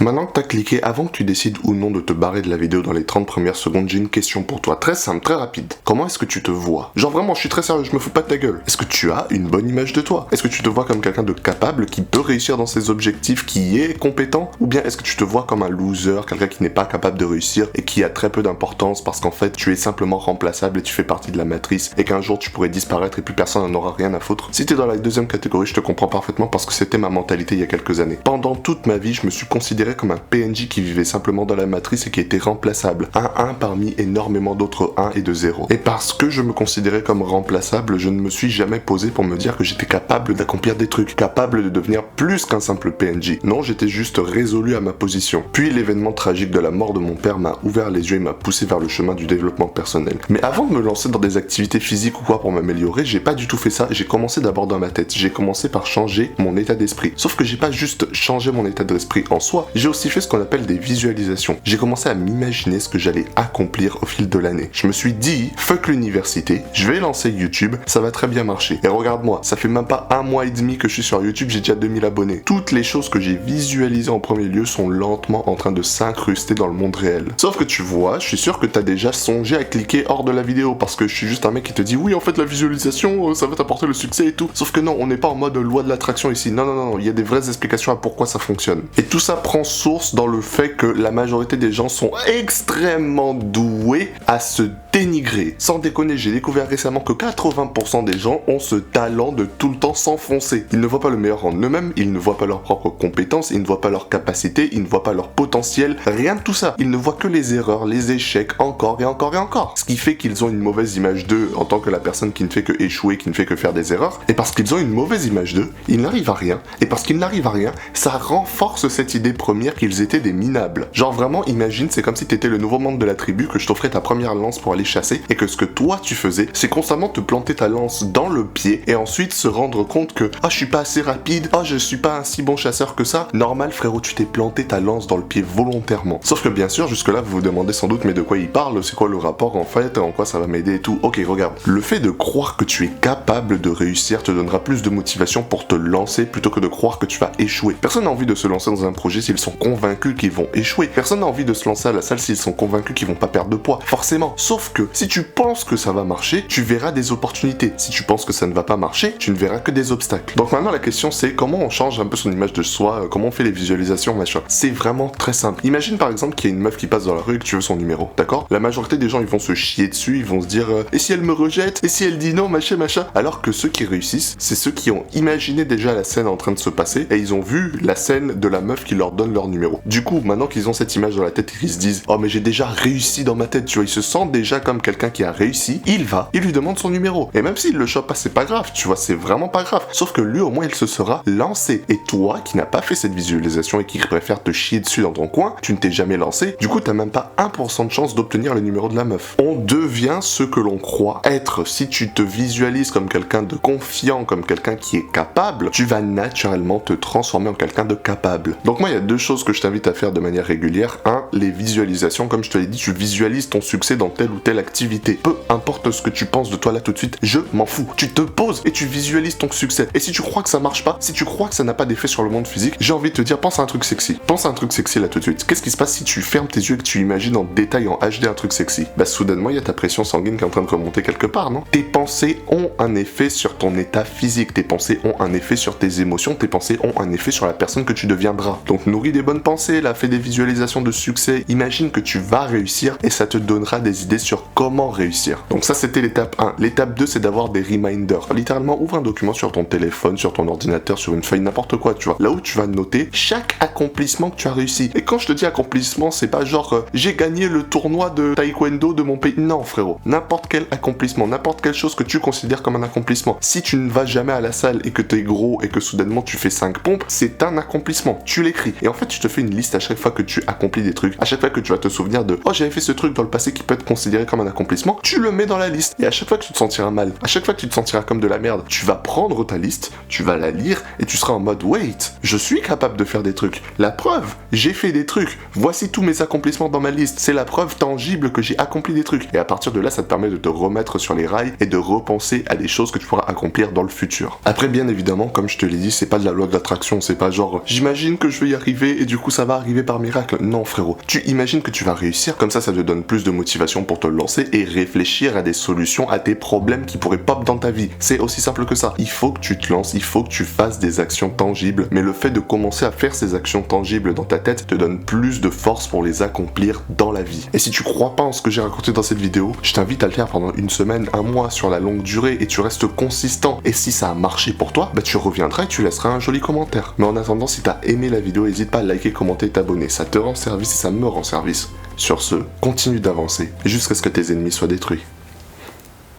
Maintenant que t'as cliqué, avant que tu décides ou non de te barrer de la vidéo dans les 30 premières secondes, j'ai une question pour toi, très simple, très rapide. Comment est-ce que tu te vois? Genre vraiment, je suis très sérieux, je me fous pas de ta gueule. Est-ce que tu as une bonne image de toi? Est-ce que tu te vois comme quelqu'un de capable, qui peut réussir dans ses objectifs, qui est compétent? Ou bien est-ce que tu te vois comme un loser, quelqu'un qui n'est pas capable de réussir et qui a très peu d'importance parce qu'en fait tu es simplement remplaçable et tu fais partie de la matrice et qu'un jour tu pourrais disparaître et plus personne n'en aura rien à foutre? Si t'es dans la deuxième catégorie, je te comprends parfaitement parce que c'était ma mentalité il y a quelques années. Pendant toute ma vie, je me suis considéré comme un PNJ qui vivait simplement dans la matrice et qui était remplaçable. Un 1 parmi énormément d'autres 1 et de 0. Et parce que je me considérais comme remplaçable, je ne me suis jamais posé pour me dire que j'étais capable d'accomplir des trucs, capable de devenir plus qu'un simple PNJ. Non, j'étais juste résolu à ma position. Puis l'événement tragique de la mort de mon père m'a ouvert les yeux et m'a poussé vers le chemin du développement personnel. Mais avant de me lancer dans des activités physiques ou quoi pour m'améliorer, j'ai pas du tout fait ça, j'ai commencé d'abord dans ma tête. J'ai commencé par changer mon état d'esprit. Sauf que j'ai pas juste changé mon état d'esprit en soi, j'ai aussi fait ce qu'on appelle des visualisations. J'ai commencé à m'imaginer ce que j'allais accomplir au fil de l'année. Je me suis dit, fuck l'université, je vais lancer YouTube, ça va très bien marcher. Et regarde-moi, ça fait même pas un mois et demi que je suis sur YouTube, j'ai déjà 2000 abonnés. Toutes les choses que j'ai visualisées en premier lieu sont lentement en train de s'incruster dans le monde réel. Sauf que tu vois, je suis sûr que t'as déjà songé à cliquer hors de la vidéo parce que je suis juste un mec qui te dit oui, en fait la visualisation, ça va t'apporter le succès et tout. Sauf que non, on n'est pas en mode loi de l'attraction ici. Non, il y a des vraies explications à pourquoi ça fonctionne. Et tout ça prend source dans le fait que la majorité des gens sont extrêmement doués à se dénigrer. Sans déconner, j'ai découvert récemment que 80% des gens ont ce talent de tout le temps s'enfoncer. Ils ne voient pas le meilleur en eux-mêmes, ils ne voient pas leurs propres compétences, ils ne voient pas leurs capacités, ils ne voient pas leur potentiel, rien de tout ça. Ils ne voient que les erreurs, les échecs, encore et encore et encore. Ce qui fait qu'ils ont une mauvaise image d'eux en tant que la personne qui ne fait que échouer, qui ne fait que faire des erreurs. Et parce qu'ils ont une mauvaise image d'eux, ils n'arrivent à rien. Et parce qu'ils n'arrivent à rien, ça renforce cette idée première qu'ils étaient des minables. Genre vraiment, imagine, c'est comme si t'étais le nouveau membre de la tribu, que je t'offrais ta première lance pour aller chasser, et que ce que toi tu faisais, c'est constamment te planter ta lance dans le pied, et ensuite se rendre compte que « Ah, je suis pas assez rapide, ah, je suis pas un si bon chasseur que ça ». Normal frérot, tu t'es planté ta lance dans le pied volontairement. Sauf que bien sûr, jusque là vous vous demandez sans doute mais de quoi il parle, c'est quoi le rapport en fait, en quoi ça va m'aider et tout. Ok, regarde, le fait de croire que tu es capable de réussir te donnera plus de motivation pour te lancer plutôt que de croire que tu vas échouer. Personne n'a envie de se lancer dans un projet s'ils sont convaincus qu'ils vont échouer. Personne n'a envie de se lancer à la salle s'ils sont convaincus qu'ils vont pas perdre de poids. Forcément. Sauf que si tu penses que ça va marcher, tu verras des opportunités. Si tu penses que ça ne va pas marcher, tu ne verras que des obstacles. Donc maintenant la question c'est comment on change un peu son image de soi, comment on fait les visualisations, machin. C'est vraiment très simple. Imagine par exemple qu'il y a une meuf qui passe dans la rue et que tu veux son numéro, d'accord? La majorité des gens ils vont se chier dessus, ils vont se dire et si elle me rejette? Et si elle dit non, machin. Alors que ceux qui réussissent, c'est ceux qui ont imaginé déjà la scène en train de se passer et ils ont vu la scène de la meuf qui leur donne leur numéro. Du coup, maintenant qu'ils ont cette image dans la tête, ils se disent oh mais j'ai déjà réussi dans ma tête, tu vois, ils se sentent déjà comme quelqu'un qui a réussi, il lui demande son numéro. Et même s'il le chope pas, c'est pas grave, tu vois, c'est vraiment pas grave. Sauf que lui au moins il se sera lancé. Et toi qui n'as pas fait cette visualisation et qui préfère te chier dessus dans ton coin, tu ne t'es jamais lancé, du coup t'as même pas 1% de chance d'obtenir le numéro de la meuf. On devient ce que l'on croit être. Si tu te visualises comme quelqu'un de confiant, comme quelqu'un qui est capable, tu vas naturellement te transformer en quelqu'un de capable. Donc moi il y a deux choses que je t'invite à faire de manière régulière. Un, les visualisations, comme je te l'ai dit, tu visualises ton succès dans telle ou telle activité. Peu importe ce que tu penses de toi là tout de suite, je m'en fous. Tu te poses et tu visualises ton succès. Et si tu crois que ça marche pas, si tu crois que ça n'a pas d'effet sur le monde physique, j'ai envie de te dire, pense à un truc sexy. Pense à un truc sexy là tout de suite. Qu'est-ce qui se passe si tu fermes tes yeux et que tu imagines en détail, en HD un truc sexy? Bah soudainement, il y a ta pression sanguine qui est en train de remonter quelque part, non? Tes pensées ont un effet sur ton état physique, tes pensées ont un effet sur tes émotions, tes pensées ont un effet sur la personne que tu deviendras. Donc nourris des bonnes pensées, là, fais des visualisations de succès, imagine que tu vas réussir et ça te donnera des idées sur comment réussir. Donc ça c'était l'étape 1. L'étape 2 c'est d'avoir des reminders. Littéralement ouvre un document sur ton téléphone, sur ton ordinateur, sur une feuille, n'importe quoi, tu vois. Là où tu vas noter chaque accomplissement que tu as réussi. Et quand je te dis accomplissement, c'est pas genre j'ai gagné le tournoi de taekwondo de mon pays. Non frérot, n'importe quel accomplissement, n'importe quelle chose que tu considères comme un accomplissement. Si tu ne vas jamais à la salle et que t'es gros et que soudainement tu fais 5 pompes, c'est un accomplissement. Tu l'écris. Et en fait tu te fais une liste à chaque fois que tu accomplis des trucs, à chaque fois que tu vas te souvenir de oh j'avais fait ce truc dans le passé qui peut être considéré comme un accomplissement, tu le mets dans la liste. Et à chaque fois que tu te sentiras mal, à chaque fois que tu te sentiras comme de la merde, tu vas prendre ta liste, tu vas la lire et tu seras en mode wait, je suis capable de faire des trucs. La preuve, j'ai fait des trucs. Voici tous mes accomplissements dans ma liste. C'est la preuve tangible que j'ai accompli des trucs. Et à partir de là, ça te permet de te remettre sur les rails et de repenser à des choses que tu pourras accomplir dans le futur. Après, bien évidemment, comme je te l'ai dit, c'est pas de la loi de l'attraction, c'est pas genre j'imagine que je vais y arriver et du coup ça va arriver par miracle. Non frérot, tu imagines que tu vas réussir, comme ça te donne plus de motivation pour te lancer et réfléchir à des solutions à tes problèmes qui pourraient pop dans ta vie. C'est aussi simple que ça. Il faut que tu te lances, il faut que tu fasses des actions tangibles, mais le fait de commencer à faire ces actions tangibles dans ta tête te donne plus de force pour les accomplir dans la vie. Et si tu crois pas en ce que j'ai raconté dans cette vidéo, je t'invite à le faire pendant une semaine, un mois, sur la longue durée, et tu restes consistant. Et si ça a marché pour toi, bah tu reviendras et tu laisseras un joli commentaire. Mais en attendant, si t'as aimé la vidéo, n'hésite pas à liker, commenter, t'abonner. Ça te rend service et ça me rend service. Sur ce, continue d'avancer jusqu'à ce que tes ennemis soient détruits.